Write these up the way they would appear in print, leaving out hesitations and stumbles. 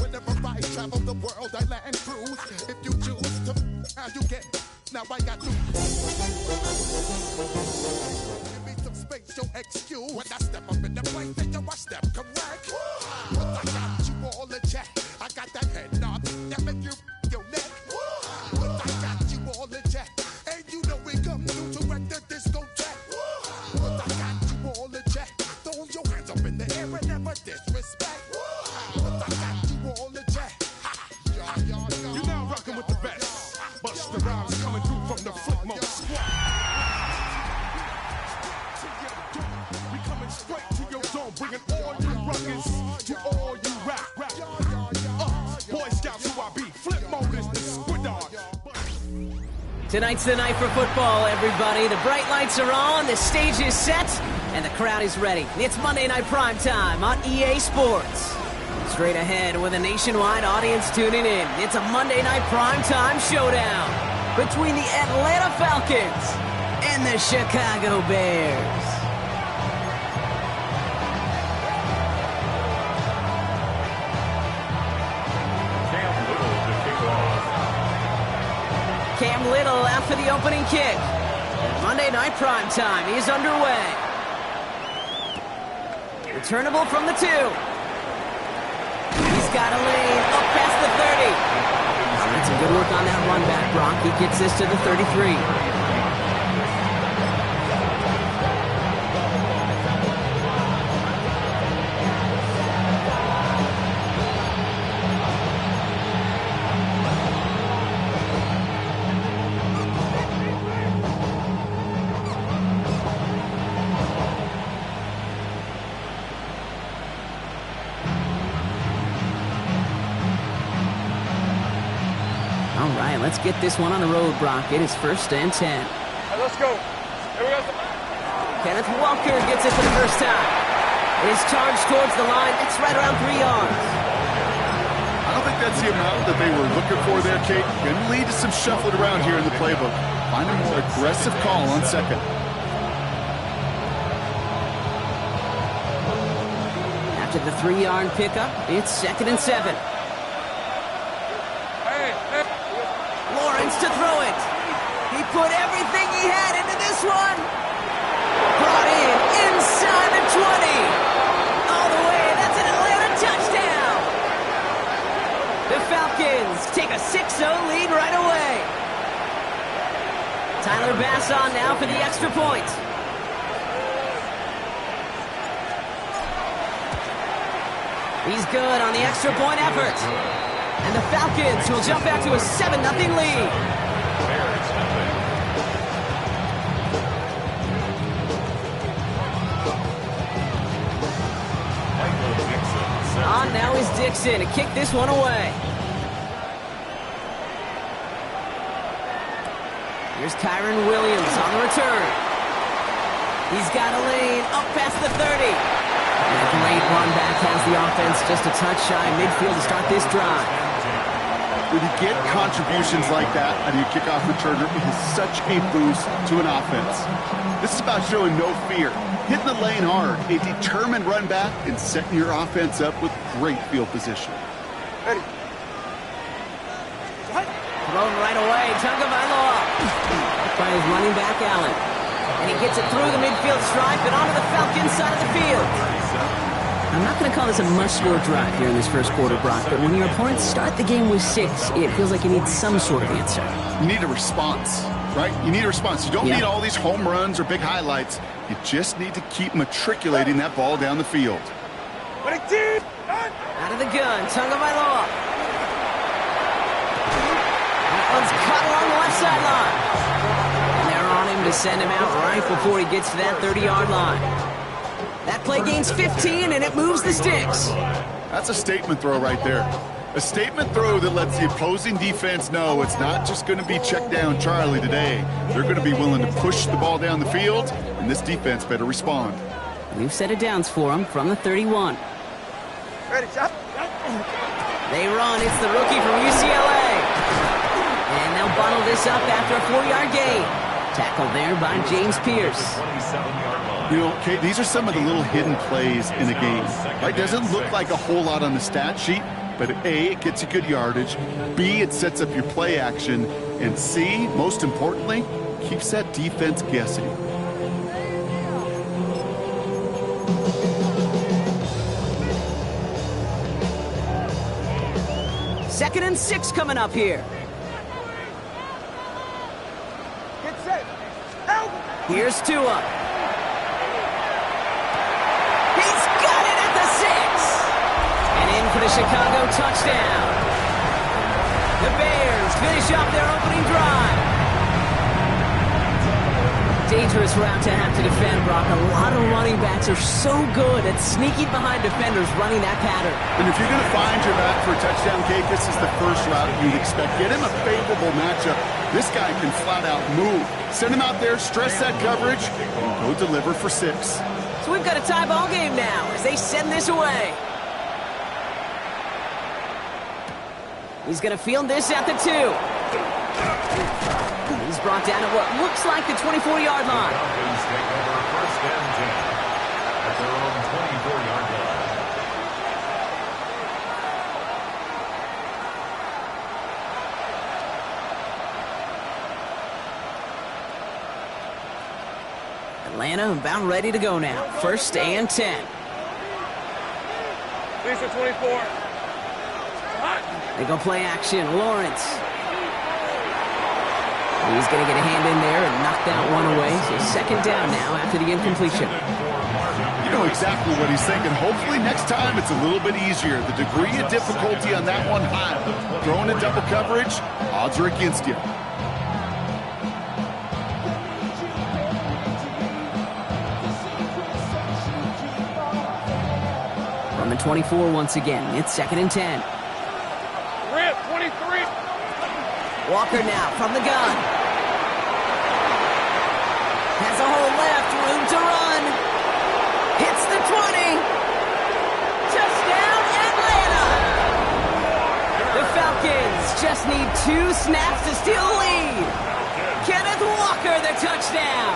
Whenever I travel the world, I land cruise. If you choose to, how you get. Now I got to give me some space, your excuse. When I step up in the place, then yo, I step correct. But I got you all in check. I got that head nod that make you your neck. But I got you all in check. And you know we come through to wreck the discotheque. But I got you all in check. Throw your hands up in the air and never disrespect. But I got you all in check. You're now rocking with the best. Bust the rhymes coming through from the footmost squad. We coming straight to your dome, bringing all you ruckus to all you rap. Boy Scouts who I be, flip mode is the squid dog. Tonight's the night for football, everybody. The bright lights are on, the stage is set, and the crowd is ready. It's Monday Night Primetime on EA Sports. Straight ahead with a nationwide audience tuning in. It's a Monday Night Primetime showdown between the Atlanta Falcons and the Chicago Bears. Cam Little out for the opening kick. Monday Night Primetime is underway. Returnable from the 2. He's got a lane up past the 30. That's some good work on that run back, Brock. He gets this to the 33. Let's get this one on the road, Brock. It is 1st and 10. Right, let's go. Here we go. Kenneth Walker gets it for the first time. It is charged towards the line. It's right around 3 yards. I don't think that's the amount that they were looking for there, Kate. Going to lead to some shuffling around here in the playbook. Find a more aggressive call on second. After the 3-yard pickup, it's 2nd and 7. To throw it. He put everything he had into this one. Brought in inside the 20. All the way. That's an Atlanta touchdown. The Falcons take a 6-0 lead right away. Tyler Bass on now for the extra point. He's good on the extra point effort. And the Falcons will jump back to a 7-0 lead. On now is Dixon to kick this one away. Here's Kyron Williams on the return. He's got a lane up past the 30. And a great run back has the offense just a touch shy midfield to start this drive. When you get contributions like that out of your kickoff returner, it is such a boost to an offense. This is about showing no fear, hitting the lane hard, a determined run back, and setting your offense up with great field position. Ready. Thrown right away, Tagovailoa by his running back Allen. And he gets it through the midfield stripe and onto the Falcons side of the field. I'm not going to call this a must-score drive here in this first quarter, Brock, but when your opponents start the game with 6, it feels like you need some sort of answer. You need a response, right? You need a response. You don't need all these home runs or big highlights. You just need to keep matriculating that ball down the field. Out of the gun, Tagovailoa. That one's caught along the left sideline. And they're on him to send him out right before he gets to that 30-yard line. That play gains 15, and it moves the sticks. That's a statement throw right there. A statement throw that lets the opposing defense know it's not just going to be check down Charlie today. They're going to be willing to push the ball down the field, and this defense better respond. We've set it downs for him from the 31. Ready, shot. They run. It's the rookie from UCLA. And they'll bundle this up after a 4-yard gain. Tackled there by James Pierce. You know, Kate, these are some of the little hidden plays in a game. Right? Doesn't look like a whole lot on the stat sheet, But A, it gets you good yardage. B, it sets up your play action. And C, most importantly, keeps that defense guessing. Second and 6 coming up here. Get set. Out. Here's Tua. He's got it at the 6. And in for the Chicago touchdown. The Bears finish up their opening drive. Dangerous route to have to defend, Brock. A lot of running backs are so good at sneaking behind defenders running that pattern. And if you're going to find your back for a touchdown, Kate, this is the first route you'd expect. Get him a favorable matchup. This guy can flat out move. Send him out there, stress that coverage, and go deliver for 6. So we've got a tie ball game now as they send this away. He's going to field this at the 2. He's brought down at what looks like the 24-yard line. Falcons take over first and 10 at their own 24-yard line. Atlanta about ready to go now. First and 10. These are 24. They go play action. Lawrence. He's going to get a hand in there and knock that one away. So second down now after the incompletion. You know exactly what he's thinking. Hopefully next time it's a little bit easier. The degree of difficulty on that one high. Throwing in double coverage, odds are against you. From the 24 once again. It's second and 10. Rip, 23. Walker now from the gun. Has a hole left, room to run. Hits the 20. Touchdown, Atlanta! The Falcons just need 2 snaps to steal the lead. Kenneth Walker, the touchdown.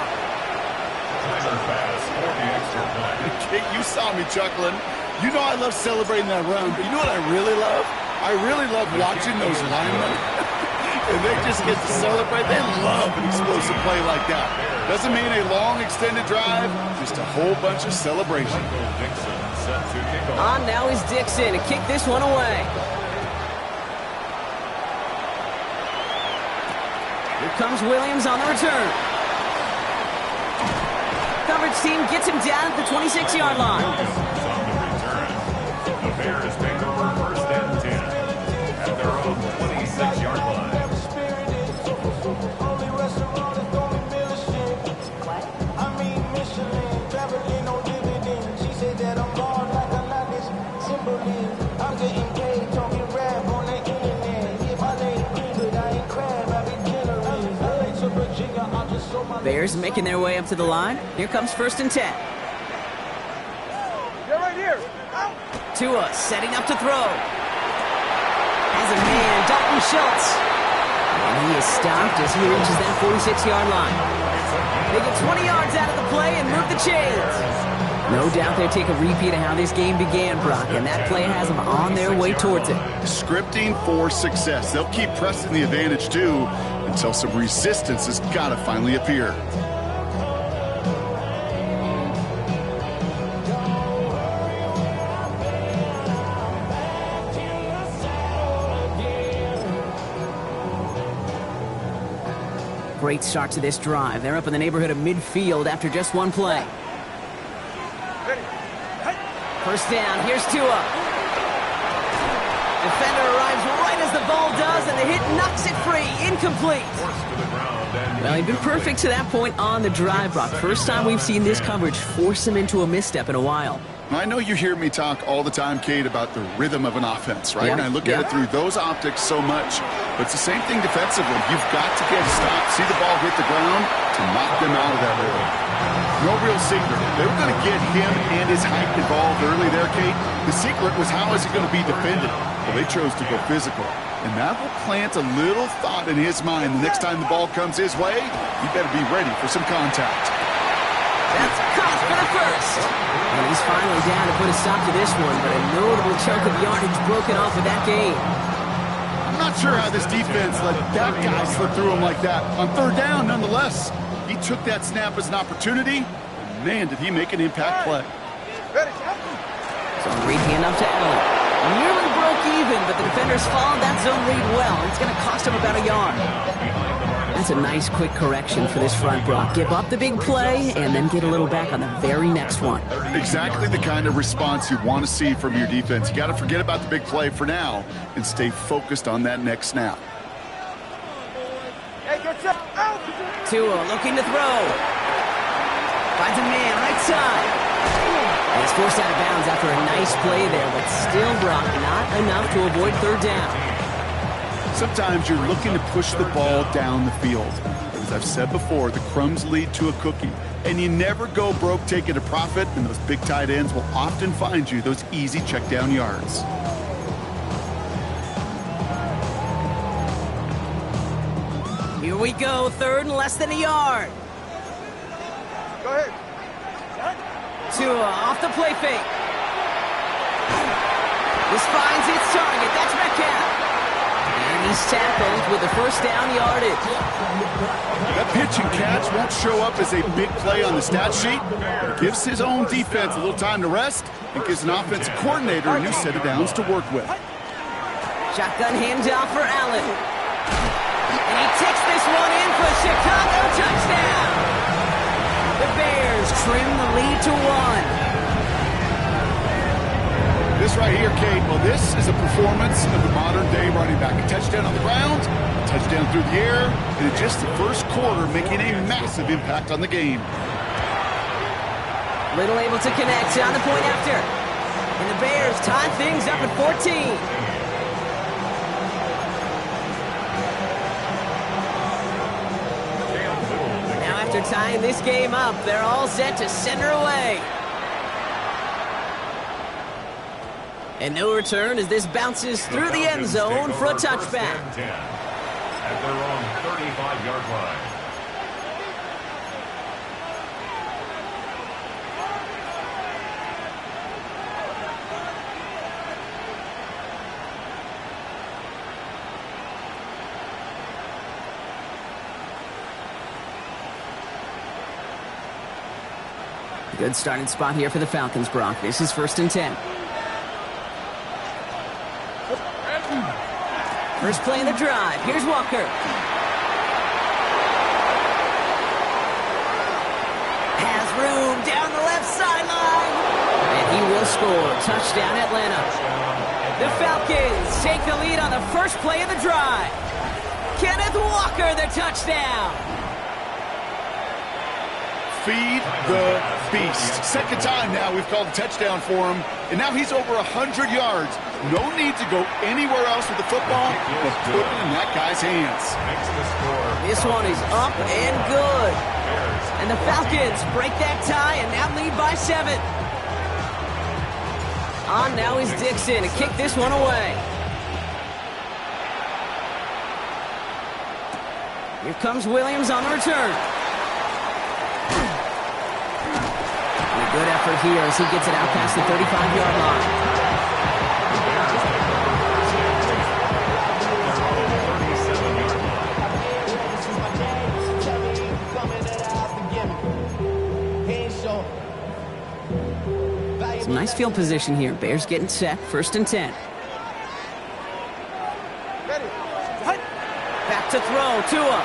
Kate, you saw me chuckling. You know I love celebrating that run, but you know what I really love? I really love watching those linemen. And they just get to celebrate. They love an explosive play like that. Doesn't mean a long extended drive, just a whole bunch of celebration. On now is Dixon to kick this one away. Here comes Williams on the return. Coverage team gets him down at the 26-yard line. The Bears take over first and 10 at their own 26-yard line. Bears making their way up to the line. Here comes first and 10. Get right here. Out. Tua setting up to throw. Has a man, Dalton Schultz. And he is stopped as he reaches that 46-yard line. They get 20 yards out of the play and move the chains. No doubt they'll take a repeat of how this game began, Brock, and that play has them on their way towards it. Scripting for success. They'll keep pressing the advantage, too, until some resistance has got to finally appear. Great start to this drive. They're up in the neighborhood of midfield after just one play. First down, here's Tua. Defender arrives right as the ball does, and the hit knocks it free. Incomplete. Well, he'd been perfect to that point on the drive, Brock. First time we've seen this coverage force him into a misstep in a while. I know you hear me talk all the time, Kate, about the rhythm of an offense, right? Yeah. And I look at it through those optics so much. But it's the same thing defensively. You've got to get stopped, see the ball hit the ground to knock them out of that rhythm. No real secret. They were going to get him and his height involved early there, Kate. The secret was how is he going to be defended? Well, they chose to go physical. And that will plant a little thought in his mind. The next time the ball comes his way, you better be ready for some contact. That's caught for the first. And he's finally down to put a stop to this one, but a notable chunk of yardage broken off of that game. I'm not sure how this defense let that guy slip through him like that. On third down, nonetheless, he took that snap as an opportunity. And man, did he make an impact play. So read hand up to Allen. Nearly broke even, but the defenders followed that zone read well. It's going to cost him about a yard. That's a nice quick correction for this front, Brock. Give up the big play and then get a little back on the very next one. Exactly the kind of response you want to see from your defense. You got to forget about the big play for now and stay focused on that next snap. Tua looking to throw. Finds a man right side. And he's forced out of bounds after a nice play there, but still, Brock, not enough to avoid third down. Sometimes you're looking to push the ball down the field. As I've said before, the crumbs lead to a cookie. And you never go broke taking a profit, and those big tight ends will often find you those easy check down yards. Here we go, third and less than a yard. Go ahead. Tua off the play fake. This finds its target. That's Metcalf. And he's tackled with the first down yardage. That pitch and catch won't show up as a big play on the stat sheet. It gives his own defense a little time to rest and gives an offensive coordinator a new set of downs to work with. Shotgun handoff for Allen. And he takes this one in for Chicago touchdown. The Bears trim the lead to 1. This right here, Kate, well, this is a performance of the modern-day running back. A touchdown on the ground, a touchdown through the air, and in just the first quarter, making a massive impact on the game. Little able to connect on the point after. And the Bears tie things up at 14. Now after tying this game up, they're all set to send her away. And no return as this bounces through the end zone for a touchback. At their own 35-yard line. Good starting spot here for the Falcons, Brock. This is 1st and 10. First play of the drive. Here's Walker. Has room down the left sideline. And he will score. Touchdown, Atlanta. The Falcons take the lead on the first play of the drive. Kenneth Walker, the touchdown. Feed the beast. Second time now we've called a touchdown for him, and now he's over 100 yards. No need to go anywhere else with the football, but put it in that guy's hands. This one is up and good. And the Falcons break that tie and now lead by 7. On now is Dixon to kick this one away. Here comes Williams on the return. Good effort here as he gets it out past the 35-yard line. Some nice field position here. Bears getting set. 1st and 10. Back to throw. Tua.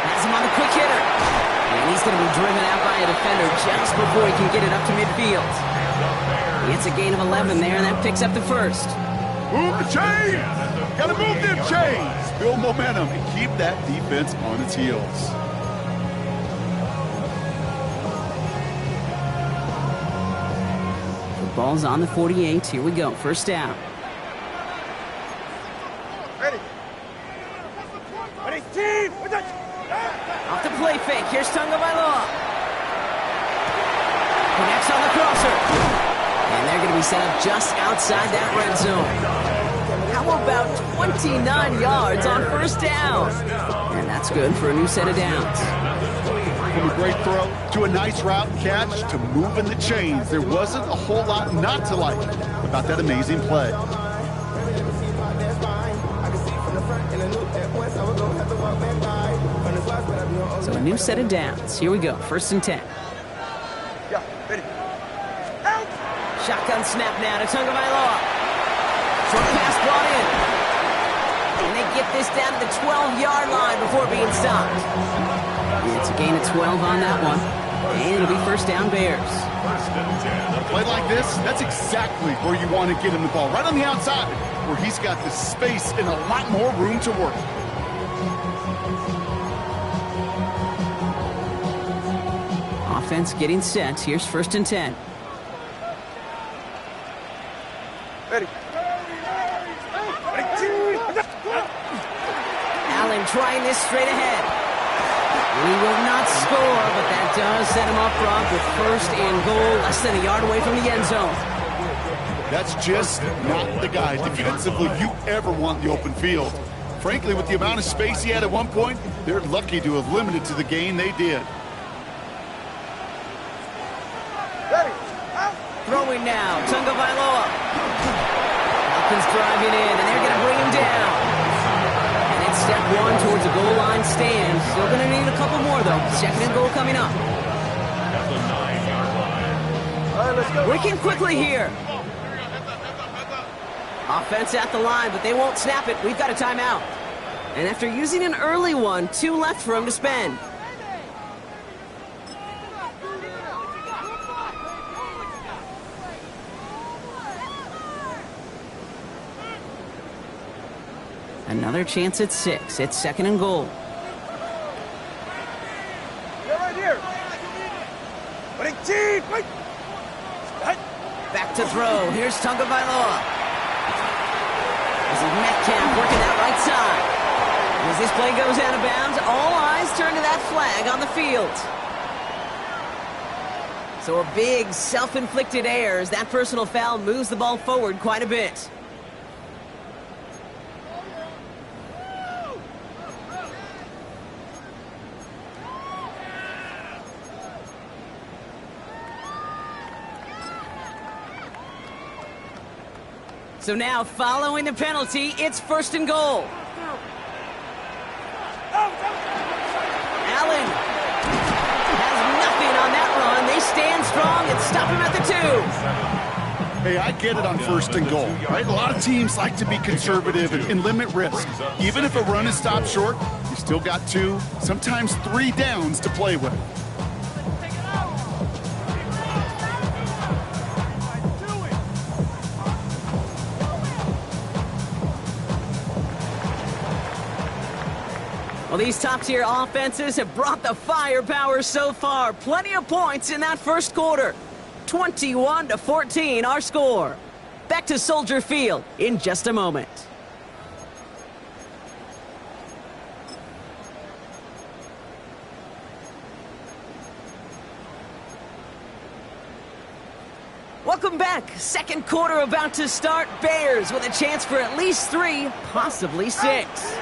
Has him on the quick hitter. And he's going to be driven out by a defender just before he can get it up to midfield. He gets a gain of 11 there, and that picks up the first. Move the chains! Gotta move them chains! Build momentum and keep that defense on its heels. The ball's on the 48. Here we go. First down. Ready. Ready, team! Off the play fake. Here's Tagovailoa. Connects on the crosser. And they're going to be set up just outside that red zone. How about 29 yards on first down? And that's good for a new set of downs. From a great throw to a nice route and catch to moving the chains, there wasn't a whole lot not to like about that amazing play. So a new set of downs. Here we go. 1st and 10. Yeah, ready. Shotgun snap now to Tagovailoa. Short pass brought in. And they get this down to the 12-yard line before being stopped. It's a gain of 12 on that one. And it'll be 1st down Bears. 1st and 10. A play like this, that's exactly where you want to get him the ball. Right on the outside, where he's got the space and a lot more room to work. Offense getting set. Here's 1st and 10. Ready. Allen trying this straight ahead. He will not score, but that does set him up front with 1st and goal, less than a yard away from the end zone. That's just not the guy defensively you ever want in the open field. Frankly, with the amount of space he had at one point, they're lucky to have limited to the gain they did. Ready. Throwing now, Tagovailoa. Falcons driving in, and they're going to bring him down. And it's step 1 towards a goal line stand. Still going to need a couple more, though. 2nd and goal coming up. At the 9-yard line. All right, let's go. Working quickly here. Offense at the line, but they won't snap it. We've got a timeout. And after using an early one, 2 left for him to spend. Another chance at 6. It's 2nd and goal. You're right here. Wait, Chief, wait. Back to throw. Here's Tagovailoa. This is Metcalf working that right side. As this play goes out of bounds, all eyes turn to that flag on the field. So a big self-inflicted error as that personal foul moves the ball forward quite a bit. So now, following the penalty, it's 1st and goal. Allen has nothing on that run. They stand strong and stop him at the 2. Hey, I get it on 1st and goal, right? A lot of teams like to be conservative and limit risk. Even if a run is stopped short, you still got 2, sometimes 3 downs to play with. Well, these top-tier offenses have brought the firepower so far. Plenty of points in that 1st quarter. 21-14, our score. Back to Soldier Field in just a moment. Welcome back. 2nd quarter about to start. Bears with a chance for at least 3, possibly 6.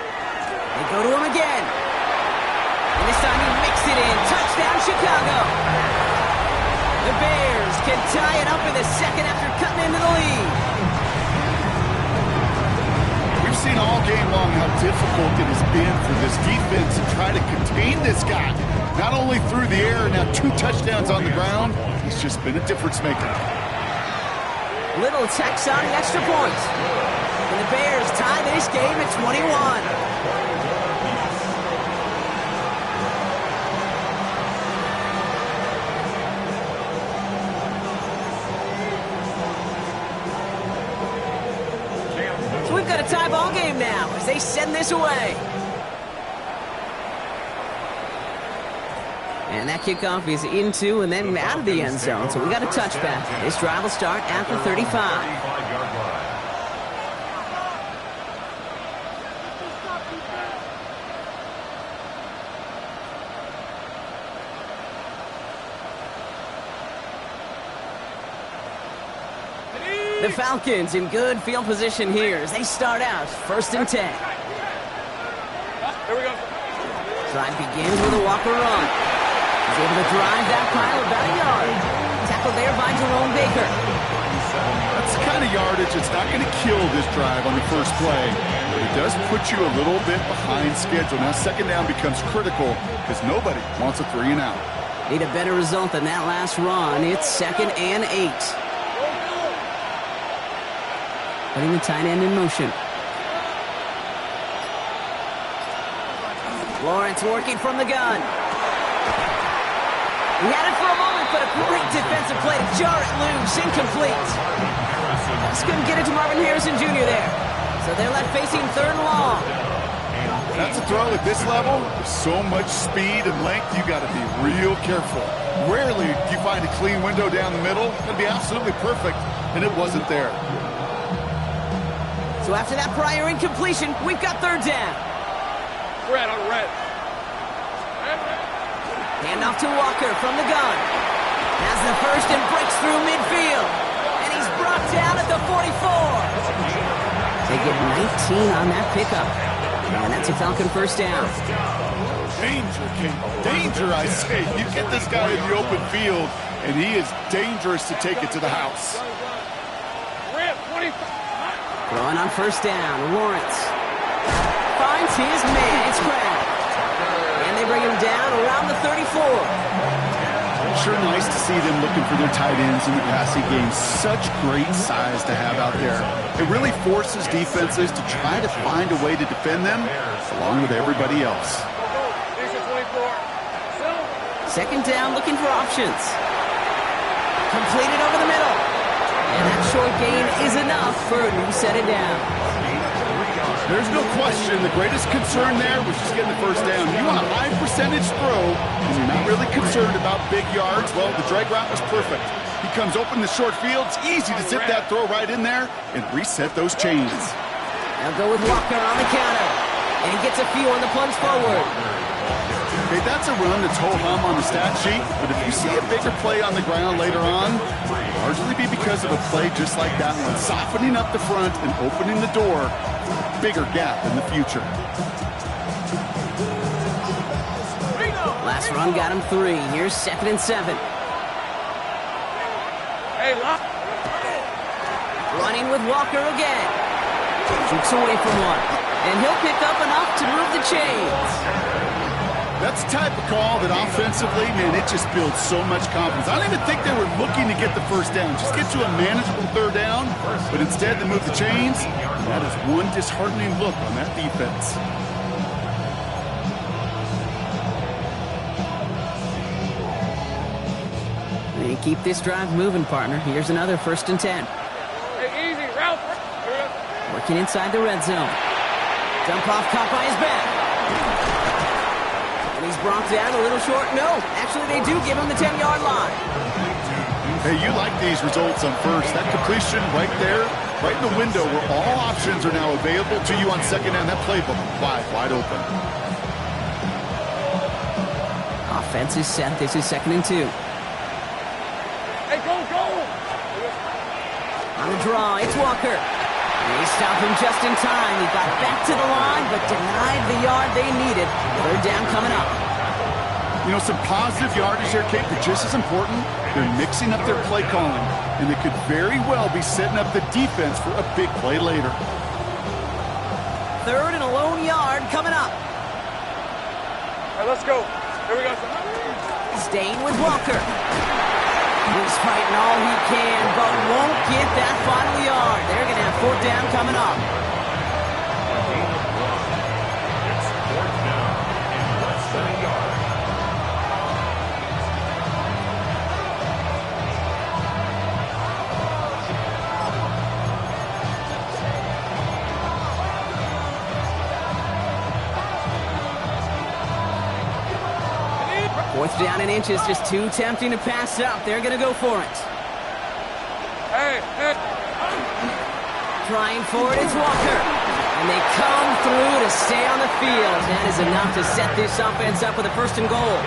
They go to him again. And this time he mixed it in. Touchdown, Chicago. The Bears can tie it up in the 2nd after cutting into the lead. We've seen all game long how difficult it has been for this defense to try to contain this guy. Not only through the air, now 2 touchdowns on the ground. He's just been a difference maker. Little tax on the extra point. And the Bears tie this game at 21. So we've got a tie ball game now as they send this away. And that kickoff is into and then out of the end zone. So we got a touchback. This drive will start at the 35. 35-yard line. The Falcons in good field position here as they start out 1st and 10. Here we go. Drive begins with a Walker run. He's able to drive that pile about a yard. Tackled there by Jerome Baker. That's the kind of yardage that's not going to kill this drive on the first play, but it does put you a little bit behind schedule. Now second down becomes critical because nobody wants a 3 and out. Need a better result than that last run. It's 2nd and 8. Putting the tight end in motion. Lawrence working from the gun. He had it for a moment, but a great defensive play to jar it loose. Incomplete. Just couldn't get it to Marvin Harrison Jr. there. So they're left facing 3rd and long. That's a throw at this level. With so much speed and length, you got to be real careful. Rarely do you find a clean window down the middle. It'd be absolutely perfect, and it wasn't there. So after that prior incompletion, we've got 3rd down. Red on red. Handoff to Walker from the gun. Has the first and breaks through midfield. And he's brought down at the 44. They get 19 on that pickup. And that's a Falcon first down. Danger, King. Danger, I say. You get this guy in the open field, and he is dangerous to take it to the house. Red 25. Throwing on first down, Lawrence finds his man. It's Crab. And they bring him down around the 34. Sure nice to see them looking for their tight ends in the passing game. Such great size to have out there. It really forces defenses to try to find a way to defend them along with everybody else. 2nd down, looking for options. Completed over the middle. And that short gain is enough for a new set of downs. There's no question the greatest concern there was just getting the first down. You want a high percentage throw, and you're not really concerned about big yards. Well, the drag route was perfect. He comes open the short field. It's easy to zip that throw right in there and reset those chains. Now go with Walker on the counter. And he gets a few on the plunge forward. Okay, that's a run that's ho-hum on the stat sheet, but if you see a bigger play on the ground later on, it'll largely be because of a play just like that one, softening up the front and opening the door for a bigger gap in the future. Last run got him 3. Here's 2nd and 7. Hey, lock. Running with Walker again. Shoots away from one. And he'll pick up enough to move the chains. That's the type of call that offensively, man, it just builds so much confidence. I don't even think they were looking to get the first down. Just get to a manageable 3rd down, but instead they move the chains. That is one disheartening look on that defense. They keep this drive moving, partner. Here's another 1st and 10. Hey, easy, route. Working inside the red zone. Dump off caught by his back. And he's brought down a little short. No, actually they do give him the 10-yard line. Hey, you like these results on first. That completion right there, right in the window where all options are now available to you on 2nd down. That playbook wide open. Offense is set. This is 2nd and 2. Hey, go! On the draw, it's Walker. They stopped him just in time. He got back to the line, but denied the yard they needed. 3rd down coming up. You know, some positive yardage there, Kate, but just as important, they're mixing up their play calling, and they could very well be setting up the defense for a big play later. 3rd and a lone yard coming up. All right, let's go. Here we go. Staying with Walker. He's fighting all he can, but won't get that final yard. They're going to have 4th down coming up. It's 4th down and less than a yard. Fourth down and inches, just too tempting to pass up. They're going to go for it. Hey. Trying for it is Walker. And they come through to stay on the field. That is enough to set this offense up with a 1st and goal.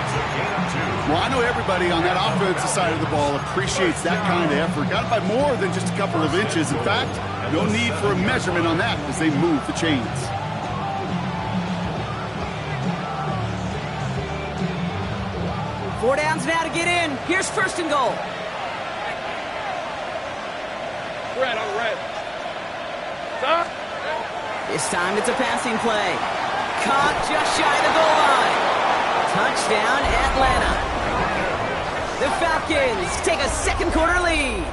Well, I know everybody on that offensive side of the ball appreciates that kind of effort. Got it by more than just a couple of inches. In fact, no need for a measurement on that as they move the chains. 4 downs now to get in. Here's first and goal. Red on red. Stop. This time it's a passing play. Caught just shy of the goal line. Touchdown, Atlanta. The Falcons take a second quarter lead.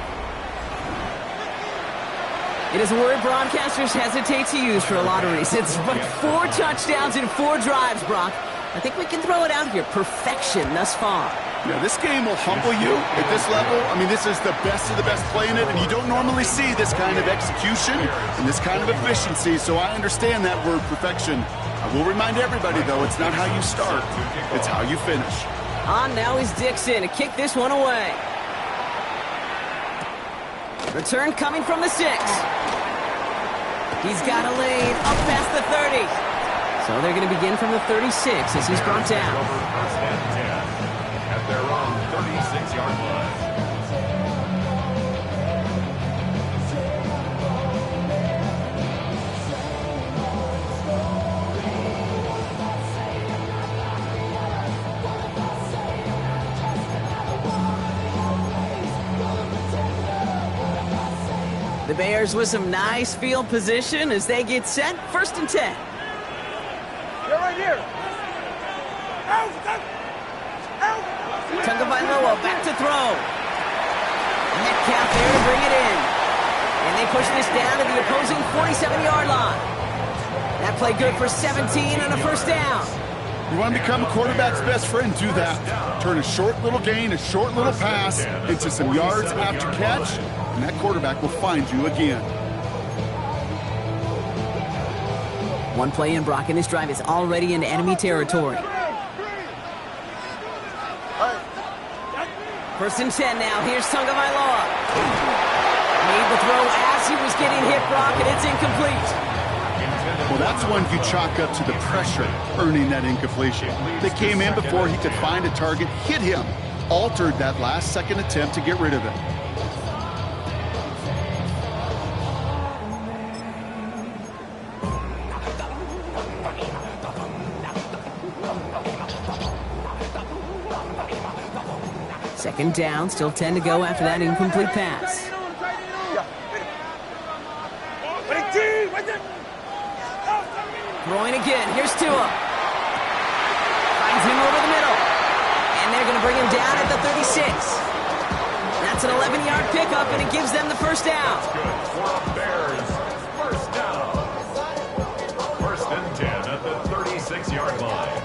It is a word broadcasters hesitate to use for a lot of reasons, but 4 touchdowns in 4 drives, Brock. I think we can throw it out here. Perfection thus far. Yeah, this game will humble you at this level. I mean, this is the best of the best playing it, and you don't normally see this kind of execution and this kind of efficiency, so I understand that word perfection. I will remind everybody, though, it's not how you start, it's how you finish. On now is Dixon to kick this one away. Return coming from the 6. He's got a lane up past the 30. So they're going to begin from the 36 as he's brought down. First and 10 at their own 36-yard line. The Bears with some nice field position as they get set. First and 10. You're right here. Out. Tagovailoa back to throw. Metcalf there to bring it in. And they push this down to the opposing 47-yard line. That play good for 17 and a first down. You want to become a quarterback's best friend, do that. Turn a short little gain, a short little pass into some yards after catch, and that quarterback will find you again. One play in, Brock, and this drive is already into enemy territory. First and 10 now. Here's Tagovailoa. Made the throw as he was getting hit, Brock, and it's incomplete. Well, that's one you chalk up to the pressure earning that incompletion. They came in before he could find a target, hit him, altered that last-second attempt to get rid of it. Second down, still 10 to go after that incomplete pass. Throwing again, here's Tua. Finds him over the middle. And they're going to bring him down at the 36. That's an 11-yard pickup, and it gives them the first down. Good for a Bears first down. First and 10 at the 36-yard line.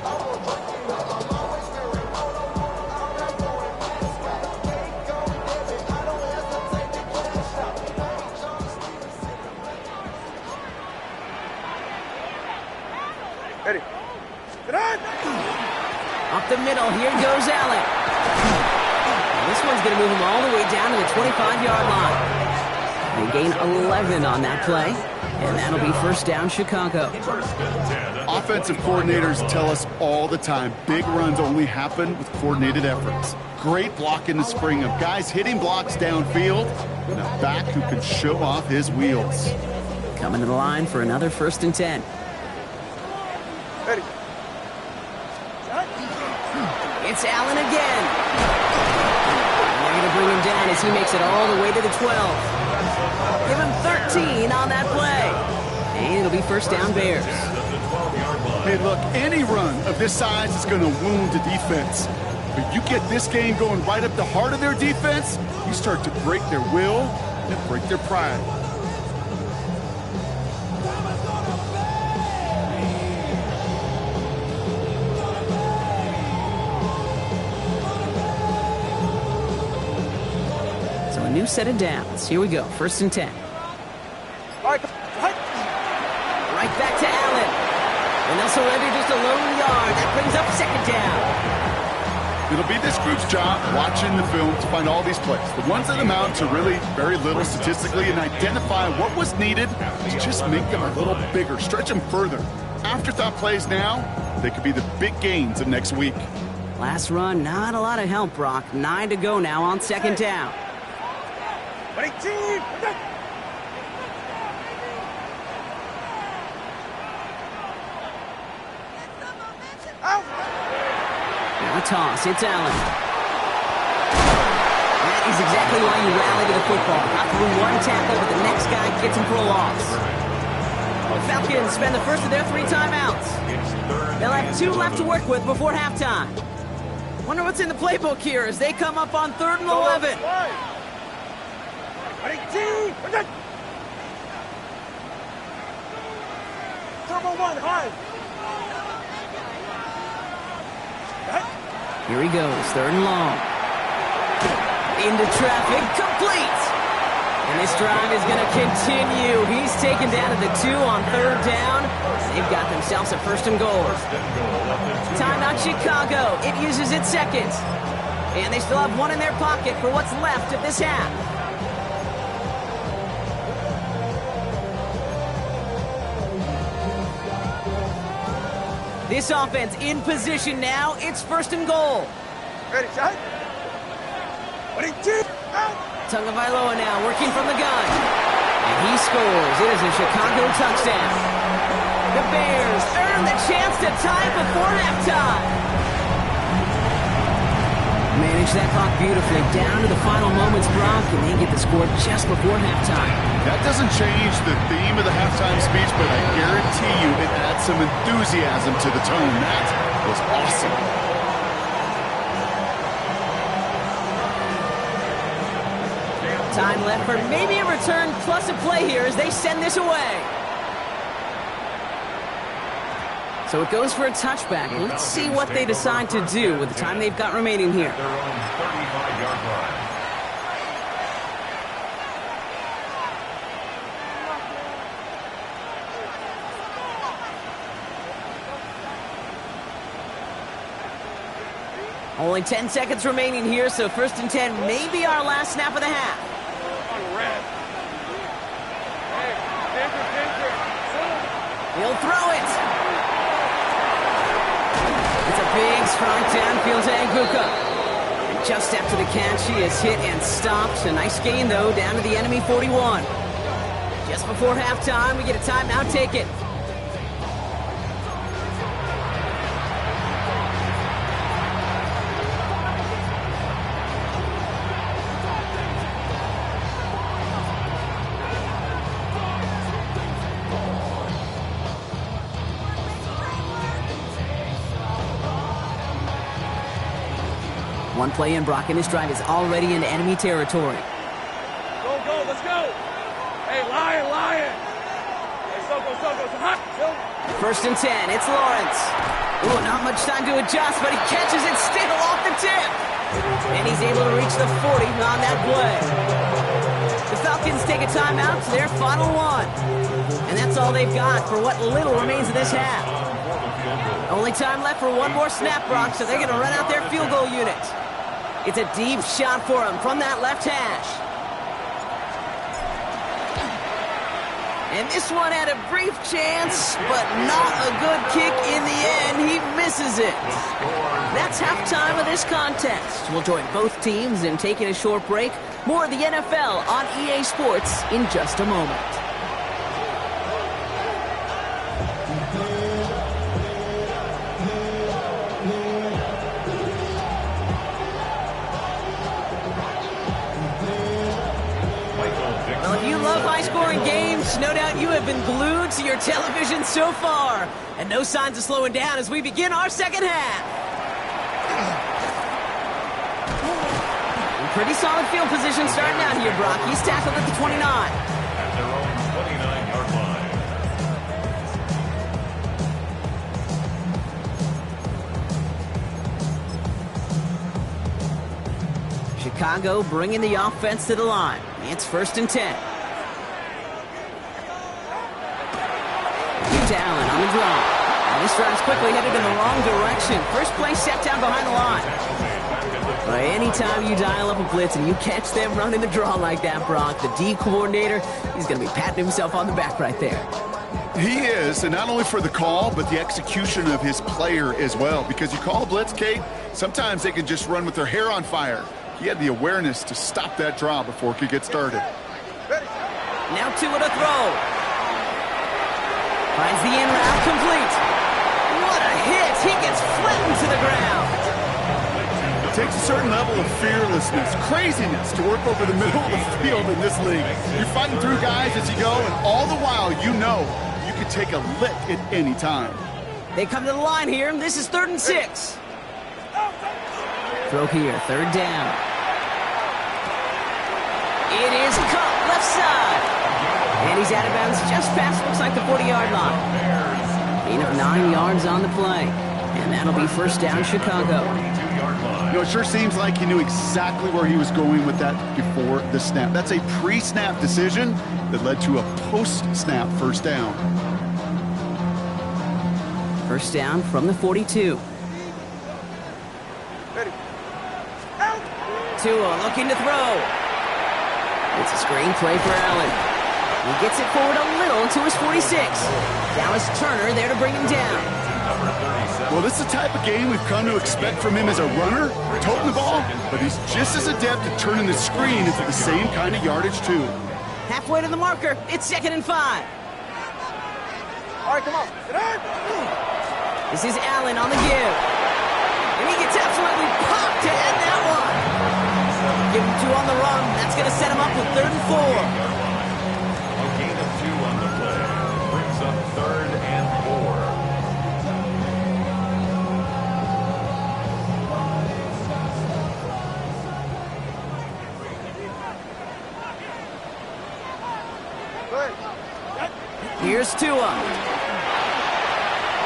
Ready. Get on! Up the middle, here goes Allen. And this one's going to move him all the way down to the 25-yard line. They gain 11 on that play, and that'll be first down Chicago. Offensive coordinators tell us all the time, big runs only happen with coordinated efforts. Great block in the spring of guys hitting blocks downfield, and a back who can show off his wheels. Coming to the line for another first and 10. Ready. It's Allen again. And they're going to bring him down as he makes it all the way to the 12. Give him 13 on that play. And it'll be first down Bears. Hey, look, any run of this size is going to wound the defense. But you get this game going right up the heart of their defense, you start to break their will and break their pride. New set of downs. Here we go. First and 10. Right back to Allen. And they'll surrender just a lone yard. That brings up second down. It'll be this group's job watching the film to find all these plays. The ones that amount to really very little statistically and identify what was needed to just make them a little bigger, stretch them further. Afterthought plays now, they could be the big gains of next week. Last run, not a lot of help, Brock. 9 to go now on second down. Ready, team! Now toss. It's Allen. That is exactly why you rally to the football. Not through one tackle, but the next guy gets him for a loss. The Falcons spend the first of their 3 timeouts. They'll have 2 left to work with before halftime. Wonder what's in the playbook here as they come up on 3rd and 11. Here he goes, 3rd and long. Into traffic, complete! And this drive is going to continue. He's taken down to the 2 on 3rd down. They've got themselves a 1st and goal. Timeout Chicago. It uses its 2nd. And they still have 1 in their pocket for what's left of this half. This offense in position now. It's 1st and goal. Ready, shot. Tagovailoa now working from the gun. And he scores. It is a Chicago touchdown. The Bears earn the chance to tie it before halftime. Manage that clock beautifully down to the final moments, Brock, and they get the score just before halftime. That doesn't change the theme of the halftime speech, but I guarantee you it adds some enthusiasm to the tone. That was awesome. Time left for maybe a return plus a play here as they send this away. So it goes for a touchback. Let's see what they decide to do with the time they've got remaining here. Their own 35-yard line. Only 10 seconds remaining here, so 1st and 10 may be our last snap of the half. He'll throw it. It's a big strike downfield to Anguka. And just after the catch, he is hit and stopped. A nice gain, though, down to the enemy 41. Just before halftime, we get a timeout. Take it. One play in, Brock, and this drive is already into enemy territory. Go, let's go. Hey, Lion. Hey, so hot. 1st and 10, it's Lawrence. Ooh, not much time to adjust, but he catches it still off the tip. And he's able to reach the 40 on that play. The Falcons take a timeout to their final 1. And that's all they've got for what little remains of this half. Only time left for 1 more snap, Brock, so they're going to run out their field goal unit. It's a deep shot for him from that left hash. And this one had a brief chance, but not a good kick in the end. He misses it. That's halftime of this contest. We'll join both teams in taking a short break. More of the NFL on EA Sports in just a moment. No doubt you have been glued to your television so far. And no signs of slowing down as we begin our second half. Pretty solid field position starting out here, Brock. He's tackled at the 29. At their own 29-yard line. Chicago bringing the offense to the line. It's 1st and 10. Allen on the draw. And this drive's quickly headed in the wrong direction. First play set down behind the line. But anytime you dial up a blitz and you catch them running the draw like that, Brock, the D coordinator, he's going to be patting himself on the back right there. He is, and not only for the call, but the execution of his player as well. Because you call a blitz, Kate, sometimes they can just run with their hair on fire. He had the awareness to stop that draw before it could get started. Now 2 at a throw. Finds the in route complete. What a hit. He gets flattened to the ground. It takes a certain level of fearlessness, craziness to work over the middle of the field in this league. You're fighting through guys as you go, and all the while you know you can take a lick at any time. They come to the line here. This is 3rd and 6. Throw here, 3rd down. It is caught left side. And he's out of bounds just past, looks like the 40-yard line. Gain of 9 yards on the play. And that'll be 1st down, Chicago. You know, it sure seems like he knew exactly where he was going with that before the snap. That's a pre-snap decision that led to a post-snap 1st down. 1st down from the 42. Tua looking to throw. It's a screen play for Allen. He gets it forward a little to his 46. Dallas Turner there to bring him down. Well, this is the type of game we've come to expect from him as a runner, toting the ball, but he's just as adept at turning the screen into the same kind of yardage, too. Halfway to the marker. It's 2nd and 5. All right, come on. Get on. This is Allen on the give. And he gets absolutely popped to end that one. Give him 2 on the run. That's going to set him up with 3rd and 4. A gain of 2 on the play. Brings up 3rd and 4. Here's Tua.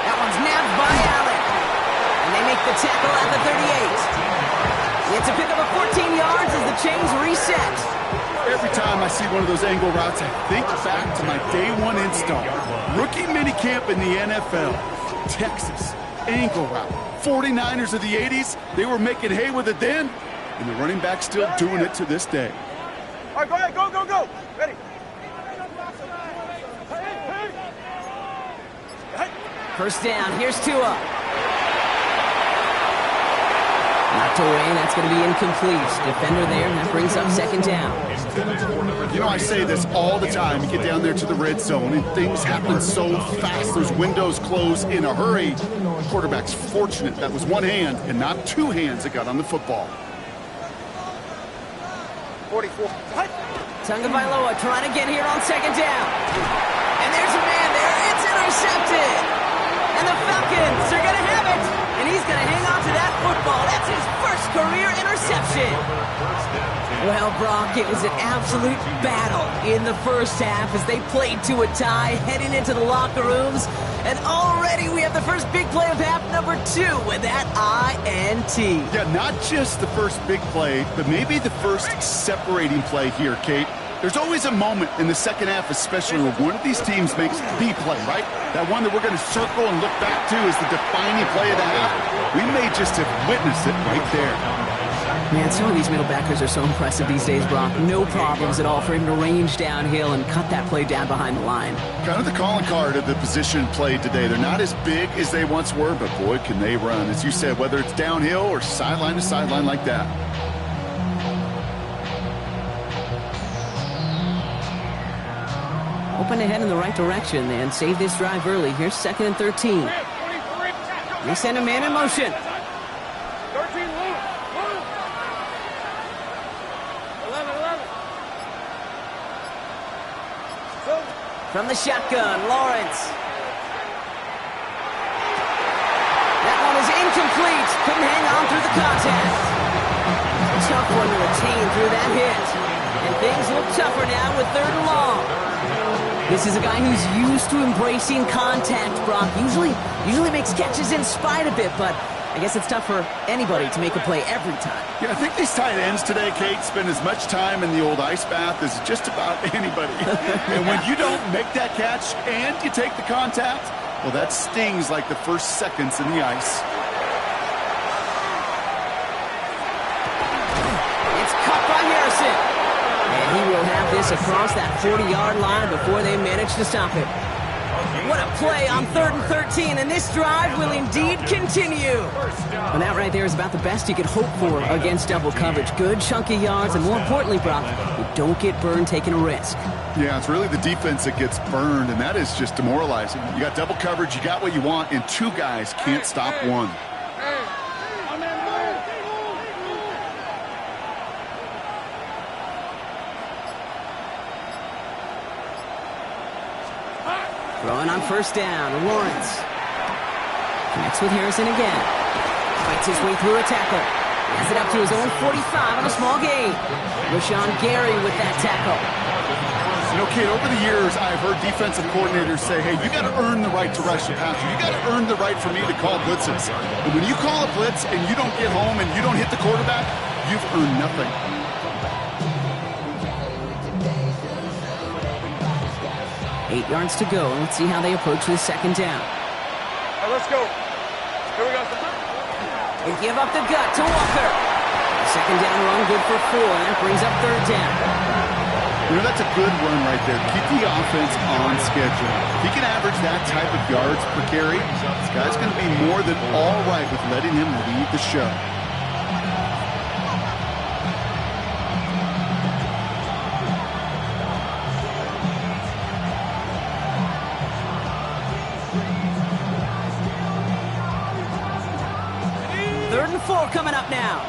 That one's nabbed by Allen. And they make the tackle at the 38. It's a pickup of 14 yards as the chains reset. Every time I see one of those angle routes, I think back to my day 1 install. Rookie minicamp in the NFL. Texas, angle route. 49ers of the 80s, they were making hay with it then, and the running back's still doing it to this day. All right, go ahead. Go, go, go. Ready. 1st down. Here's Tua. Knocked away. That's going to be incomplete. Defender there. That brings up 2nd down. You know, I say this all the time. You get down there to the red zone, and things happen so fast. Those windows close in a hurry. The quarterback's fortunate that was 1 hand and not 2 hands that got on the football. 44. Tagovailoa trying to get here on 2nd down. And there's a man there. It's intercepted. And the Falcons are going to have it. And he's going to hang on to that football. That's his 1st career interception. Well, Brock, it was an absolute battle in the 1st half as they played to a tie heading into the locker rooms. And already we have the first big play of half number 2 with that INT. Yeah, not just the first big play, but maybe the first separating play here, Kate. There's always a moment in the 2nd half, especially when one of these teams makes the play, right? That one that we're going to circle and look back to is the defining play of the half. We may just have witnessed it right there. Man, some of these middle backers are so impressive these days, Brock. No problems at all for him to range downhill and cut that play down behind the line. Kind of the calling card of the position played today. They're not as big as they once were, but boy, can they run. As you said, whether it's downhill or sideline to sideline like that. Open ahead in the right direction and save this drive early. Here's 2nd and 13. They send a man in motion. 13, move. 11. From the shotgun, Lawrence. That one is incomplete. Couldn't hang on through the contact. Tough one to retain through that hit. And things look tougher now with 3rd and long. This is a guy who's used to embracing contact, Brock. Usually makes catches in spite of it, but I guess it's tough for anybody to make a play every time. Yeah, I think these tight ends today, Kate, spend as much time in the old ice bath as just about anybody. And when you don't make that catch and you take the contact, well, that stings like the first seconds in the ice. It's cut by Harrison. And he will have this across that 40-yard line before they manage to stop it. What a play on 3rd and 13, and this drive will indeed continue. And that right there is about the best you could hope for against double coverage. Good chunky yards, and more importantly, Brock, you don't get burned taking a risk. Yeah, it's really the defense that gets burned, and that is just demoralizing. You got double coverage, you got what you want, and 2 guys can't stop one. Throwing on first down, Lawrence. Connects with Harrison again. Fights his way through a tackle. Has it up to his own 45 on a small gain. Rashawn Gary with that tackle. You know, Kate, over the years, I've heard defensive coordinators say, hey, you got to earn the right to rush the passer. You got to earn the right for me to call blitzes. But when you call a blitz and you don't get home and you don't hit the quarterback, you've earned nothing. 8 yards to go. Let's see how they approach this second down. All right, let's go. Here we go. They give up the gut to Walker. Second down run good for 4, and that brings up third down. You know, that's a good run right there. Keep the offense on schedule. If he can average that type of yards per carry, this guy's going to be more than all right with letting him lead the show. Third and 4 coming up now.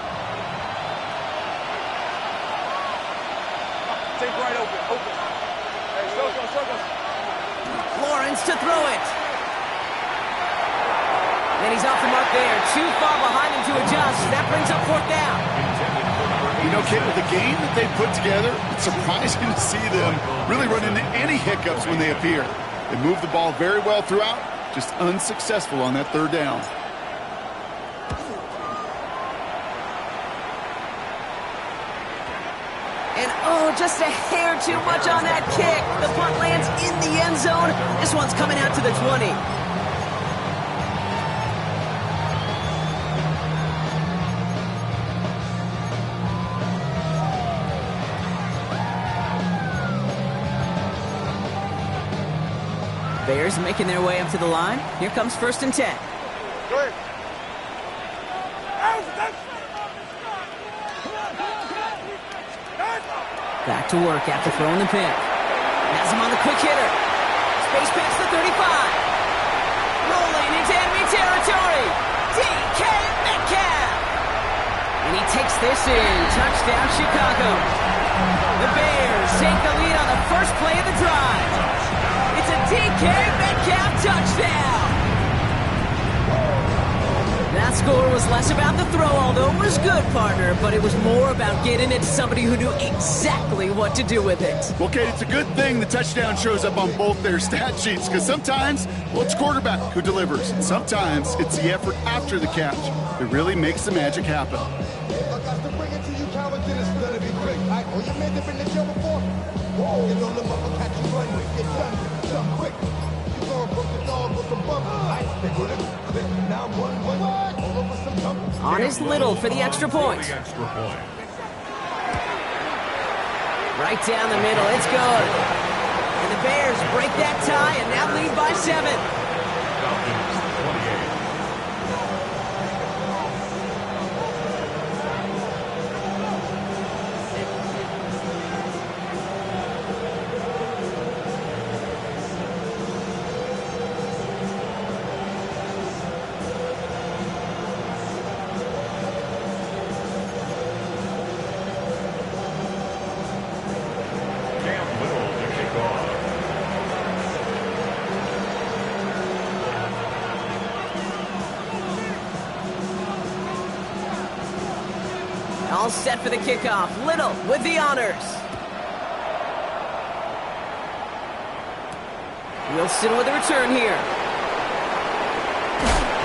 Take right open. Hey, circle. Lawrence to throw it. And he's off the mark there. Too far behind him to adjust. That brings up fourth down. You know, Kate, with the game that they put together, it's surprising to see them really run into any hiccups when they appear. They move the ball very well throughout, just unsuccessful on that third down. And oh, just a hair too much on that kick. The punt lands in the end zone. This one's coming out to the 20. Bears making their way up to the line. Here comes first and 10. Go ahead. Back to work after throwing the pick. Has him on the quick hitter. Space past the 35. Rolling into enemy territory. DK Metcalf. And he takes this in. Touchdown, Chicago. The Bears take the lead on the first play of the drive. It's a DK Metcalf touchdown. That score was less about the throw, although it was good, partner, but it was more about getting it to somebody who knew exactly what to do with it. Well, Kate, it's a good thing the touchdown shows up on both their stat sheets, because sometimes, well, it's quarterback who delivers. And sometimes it's the effort after the catch that really makes the magic happen. I got to bring it to you, cowards, and it's gonna be great. All right, all your men have been in the show before. Whoa, you know the mother catch you run, get done quick. You gonna broke the dog with the bump. Ice, they go to now one, all over some dump. On is Little for the extra point. Right down the middle, it's good. And the Bears break that tie and now lead by 7. All set for the kickoff. Little with the honors. Wilson with a return here.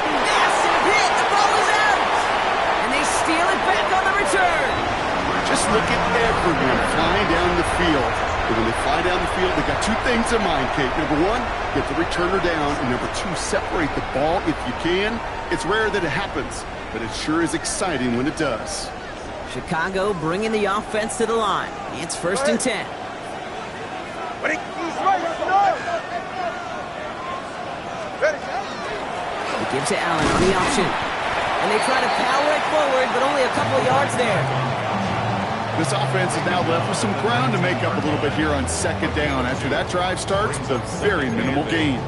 Massive hit. The ball is out. And they steal it back on the return. Just look at everyone flying down the field. And when they fly down the field, they got two things in mind, Kate. Number one, get the returner down. And number two, separate the ball if you can. It's rare that it happens, but it sure is exciting when it does. Chicago bringing the offense to the line. It's first and 10. Ready? He's right. Ready. They give to Allen on the option. And they try to power it forward, but only a couple of yards there. This offense is now left with some ground to make up a little bit here on second down after that drive starts with a very minimal gain.